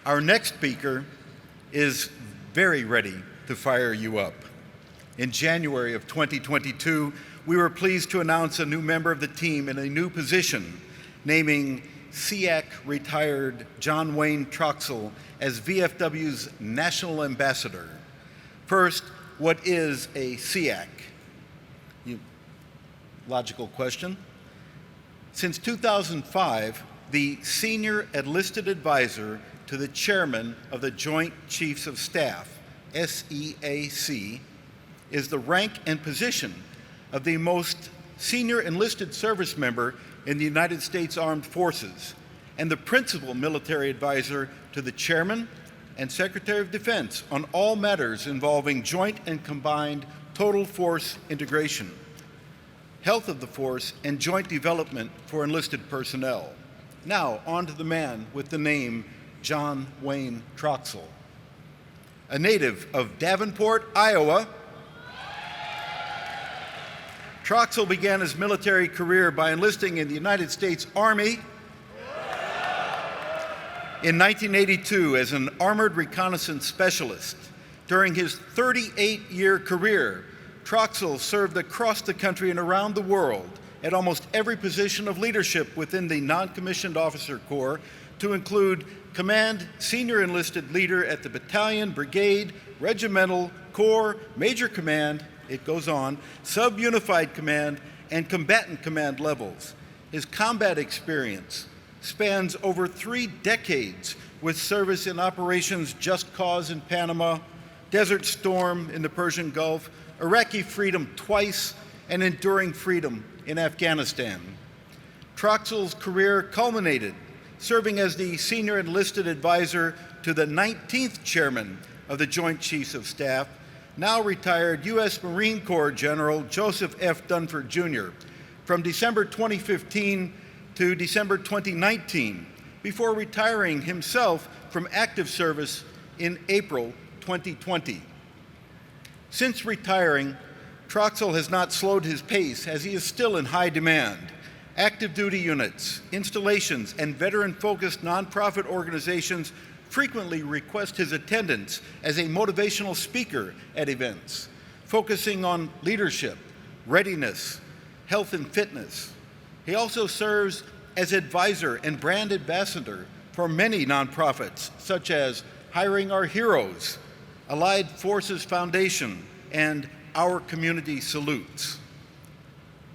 Our next speaker is very ready to fire you up. In January of 2022, we were pleased to announce a new member of the team in a new position, naming SEAC retired John Wayne Troxell as VFW's National Ambassador. First, what is a SEAC? Logical question. Since 2005, the Senior Enlisted Advisor to the Chairman of the Joint Chiefs of Staff, SEAC, is the rank and position of the most senior enlisted service member in the United States Armed Forces and the principal military advisor to the Chairman and Secretary of Defense on all matters involving joint and combined total force integration, health of the force, and joint development for enlisted personnel. Now, on to the man with the name John Wayne Troxell. A native of Davenport, Iowa, Troxell began his military career by enlisting in the United States Army in 1982 as an armored reconnaissance specialist. During his 38-year career, Troxell served across the country and around the world at almost every position of leadership within the non-commissioned officer corps, to include command senior enlisted leader at the battalion, brigade, regimental, corps, major command, it goes on, sub-unified command, and combatant command levels. His combat experience spans over 3 decades with service in operations Just Cause in Panama, Desert Storm in the Persian Gulf, Iraqi freedom twice, and enduring freedom in Afghanistan. Troxell's career culminated serving as the Senior Enlisted Advisor to the 19th Chairman of the Joint Chiefs of Staff, now retired U.S. Marine Corps General Joseph F. Dunford, Jr., from December 2015 to December 2019, before retiring himself from active service in April 2020. Since retiring, Troxell has not slowed his pace, as he is still in high demand. Active duty units, installations, and veteran-focused nonprofit organizations frequently request his attendance as a motivational speaker at events, focusing on leadership, readiness, health and fitness. He also serves as advisor and brand ambassador for many nonprofits, such as Hiring Our Heroes, Allied Forces Foundation, and Our Community Salutes.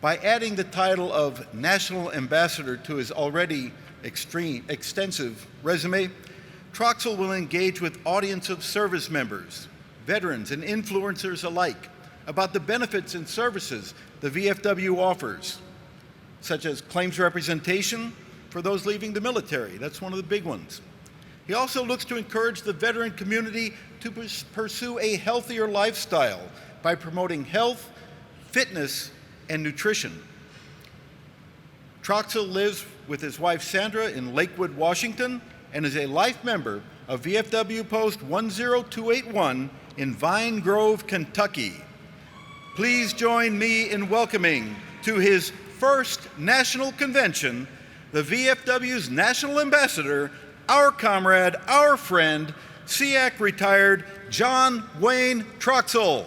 By adding the title of National Ambassador to his already extensive resume, Troxell will engage with audience of service members, veterans, and influencers alike about the benefits and services the VFW offers, such as claims representation for those leaving the military. That's one of the big ones. He also looks to encourage the veteran community to pursue a healthier lifestyle by promoting health, fitness, and nutrition. Troxell lives with his wife Sandra in Lakewood, Washington, and is a life member of VFW Post 10281 in Vine Grove, Kentucky. Please join me in welcoming to his first national convention, the VFW's National Ambassador, our comrade, our friend, SEAC retired John Wayne Troxell.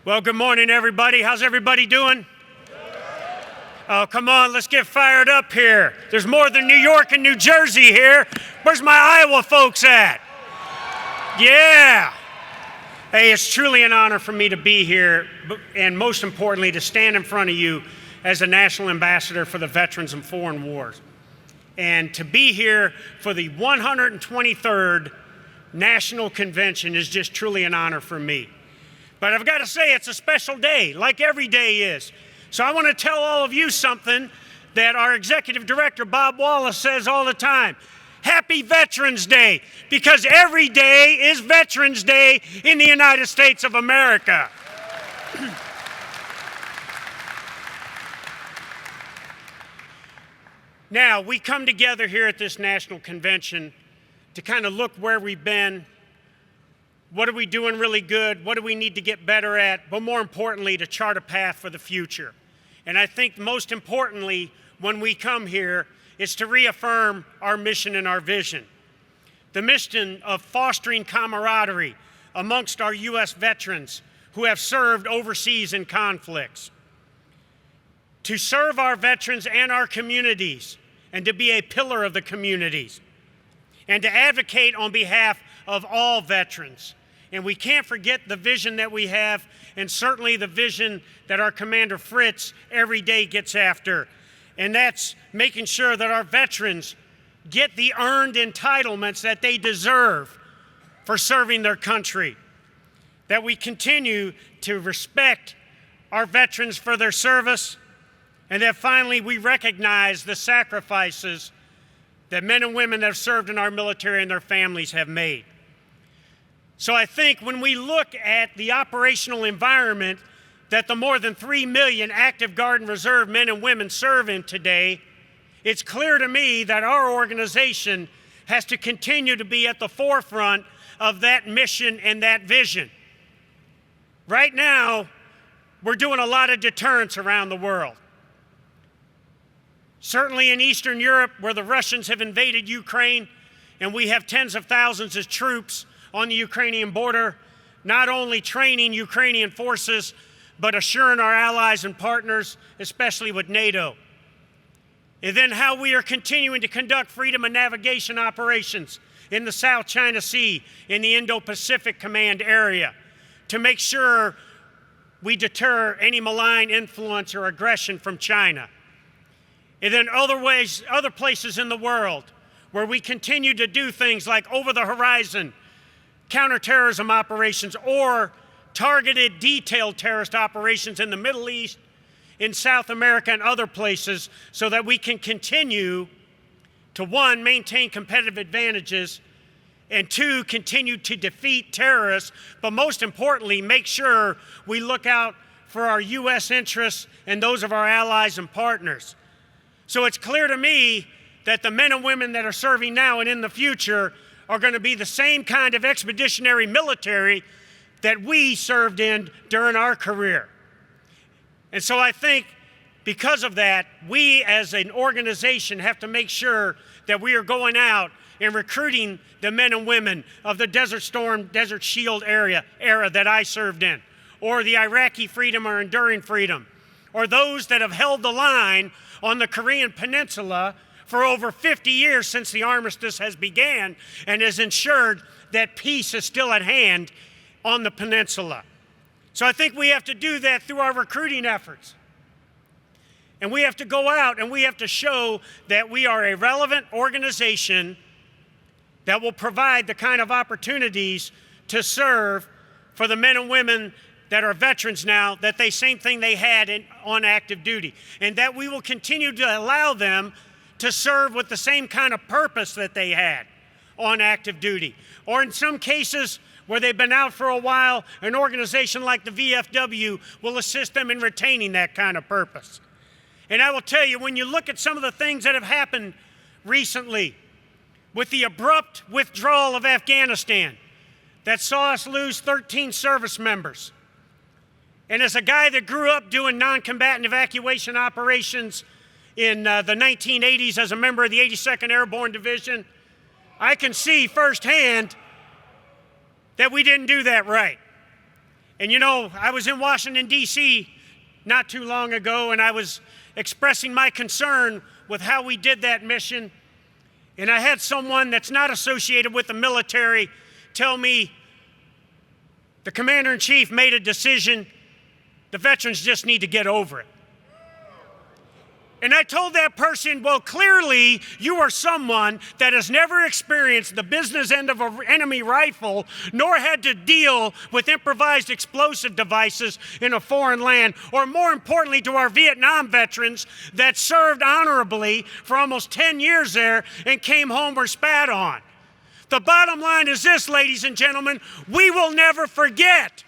Well, good morning, everybody. How's everybody doing? Oh, come on, let's get fired up here. There's more than New York and New Jersey here. Where's my Iowa folks at? Yeah. Hey, it's truly an honor for me to be here, and most importantly, to stand in front of you as a National Ambassador for the Veterans and Foreign Wars. And to be here for the 123rd National Convention is just truly an honor for me. But I've got to say, it's a special day, like every day is. So I want to tell all of you something that our Executive Director, Bob Wallace, says all the time. Happy Veterans Day, because every day is Veterans Day in the United States of America. Now, we come together here at this National Convention to kind of look where we've been, what are we doing really good, what do we need to get better at, but more importantly, to chart a path for the future. And I think most importantly, when we come here, is to reaffirm our mission and our vision. The mission of fostering camaraderie amongst our U.S. veterans who have served overseas in conflicts. To serve our veterans and our communities, and to be a pillar of the communities, and to advocate on behalf of all veterans. And we can't forget the vision that we have, and certainly the vision that our Commander Fritz every day gets after. And that's making sure that our veterans get the earned entitlements that they deserve for serving their country. That we continue to respect our veterans for their service, and that finally we recognize the sacrifices that men and women that have served in our military and their families have made. So I think when we look at the operational environment that the more than 3 million active Guard and Reserve men and women serve in today, it's clear to me that our organization has to continue to be at the forefront of that mission and that vision. Right now, we're doing a lot of deterrence around the world. Certainly in Eastern Europe, where the Russians have invaded Ukraine, and we have tens of thousands of troops on the Ukrainian border, not only training Ukrainian forces, but assuring our allies and partners, especially with NATO. And then how we are continuing to conduct freedom of navigation operations in the South China Sea, in the Indo-Pacific Command area, to make sure we deter any malign influence or aggression from China. And then other places in the world where we continue to do things like over-the-horizon counterterrorism operations or targeted detailed terrorist operations in the Middle East, in South America, and other places, so that we can continue to, one, maintain competitive advantages, and two, continue to defeat terrorists, but most importantly, make sure we look out for our U.S. interests and those of our allies and partners. So it's clear to me that the men and women that are serving now and in the future are going to be the same kind of expeditionary military that we served in during our career. And so I think because of that, we as an organization have to make sure that we are going out and recruiting the men and women of the Desert Storm, Desert Shield era that I served in, or the Iraqi Freedom or Enduring Freedom, or those that have held the line on the Korean Peninsula for over 50 years since the armistice has began and has ensured that peace is still at hand on the peninsula. So I think we have to do that through our recruiting efforts. And we have to go out and we have to show that we are a relevant organization that will provide the kind of opportunities to serve for the men and women that are veterans now, that the same thing they had on active duty. And that we will continue to allow them to serve with the same kind of purpose that they had on active duty. Or in some cases where they've been out for a while, an organization like the VFW will assist them in retaining that kind of purpose. And I will tell you, when you look at some of the things that have happened recently, with the abrupt withdrawal of Afghanistan that saw us lose 13 service members, and as a guy that grew up doing non-combatant evacuation operations in the 1980s as a member of the 82nd Airborne Division, I can see firsthand that we didn't do that right. And you know, I was in Washington, D.C. not too long ago, and I was expressing my concern with how we did that mission. And I had someone that's not associated with the military tell me the commander-in-chief made a decision, the veterans just need to get over it. And I told that person, well, clearly you are someone that has never experienced the business end of an enemy rifle, nor had to deal with improvised explosive devices in a foreign land, or more importantly to our Vietnam veterans that served honorably for almost 10 years there and came home or spat on. The bottom line is this, ladies and gentlemen, we will never forget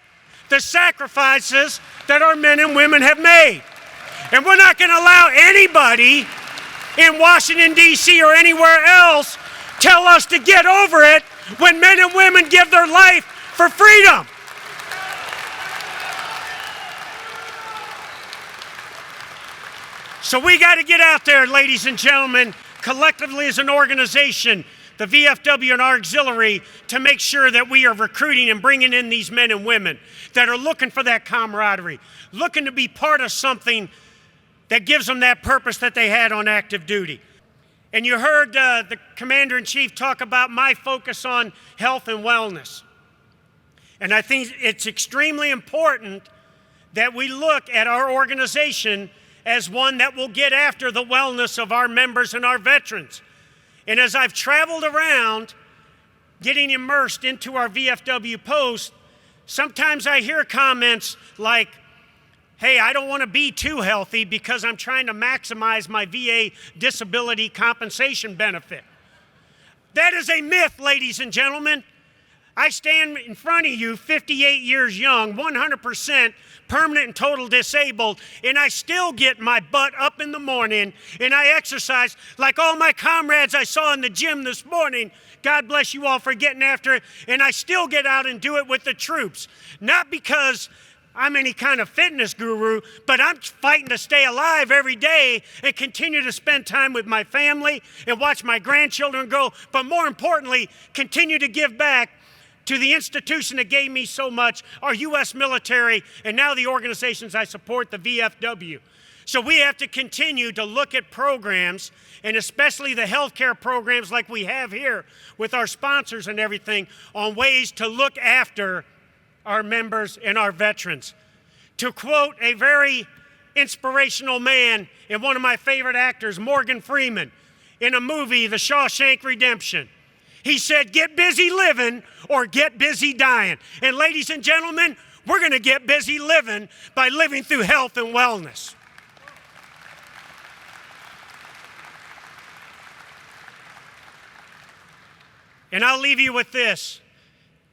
the sacrifices that our men and women have made. And we're not going to allow anybody in Washington, D.C. or anywhere else tell us to get over it when men and women give their life for freedom. So we got to get out there, ladies and gentlemen, collectively as an organization, the VFW and our auxiliary, to make sure that we are recruiting and bringing in these men and women that are looking for that camaraderie, looking to be part of something that gives them that purpose that they had on active duty. And you heard the Commander-in-Chief talk about my focus on health and wellness. And I think it's extremely important that we look at our organization as one that will get after the wellness of our members and our veterans. And as I've traveled around getting immersed into our VFW post, sometimes I hear comments like, hey, I don't want to be too healthy because I'm trying to maximize my VA disability compensation benefit. That is a myth, ladies and gentlemen. I stand in front of you, 58 years young, 100% permanent and total disabled, and I still get my butt up in the morning and I exercise like all my comrades I saw in the gym this morning. God bless you all for getting after it. And I still get out and do it with the troops. Not because I'm any kind of fitness guru, but I'm fighting to stay alive every day and continue to spend time with my family and watch my grandchildren grow, but more importantly, continue to give back to the institution that gave me so much, our U.S. military, and now the organizations I support, the VFW. So we have to continue to look at programs, and especially the healthcare programs like we have here with our sponsors and everything, on ways to look after our members and our veterans. To quote a very inspirational man and one of my favorite actors, Morgan Freeman, in a movie, The Shawshank Redemption, he said, get busy living or get busy dying. And ladies and gentlemen, we're going to get busy living by living through health and wellness. And I'll leave you with this.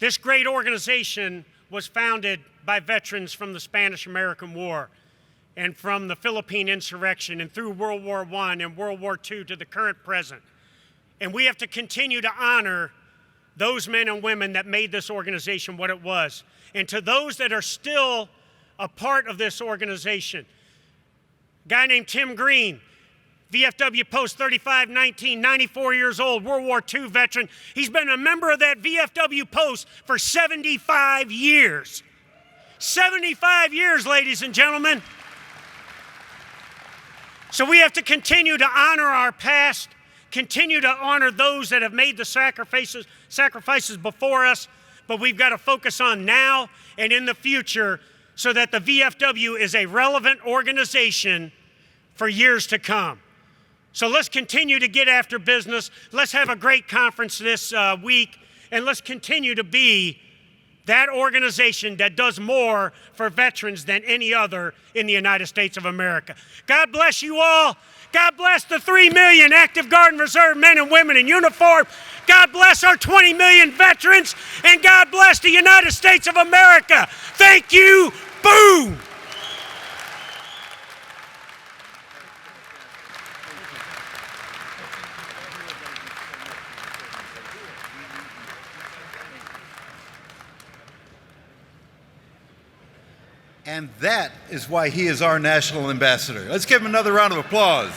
This great organization was founded by veterans from the Spanish-American War and from the Philippine insurrection and through World War I and World War II to the current present. And we have to continue to honor those men and women that made this organization what it was. And to those that are still a part of this organization, a guy named Tim Green, VFW Post 3519, 94 years old, World War II veteran. He's been a member of that VFW Post for 75 years. 75 years, ladies and gentlemen. So we have to continue to honor our past, continue to honor those that have made the sacrifices before us, but we've got to focus on now and in the future so that the VFW is a relevant organization for years to come. So let's continue to get after business. Let's have a great conference this week, and let's continue to be that organization that does more for veterans than any other in the United States of America. God bless you all. God bless the 3 million active Guard and Reserve men and women in uniform. God bless our 20 million veterans, and God bless the United States of America. Thank you. Boom. And that is why he is our national ambassador. Let's give him another round of applause.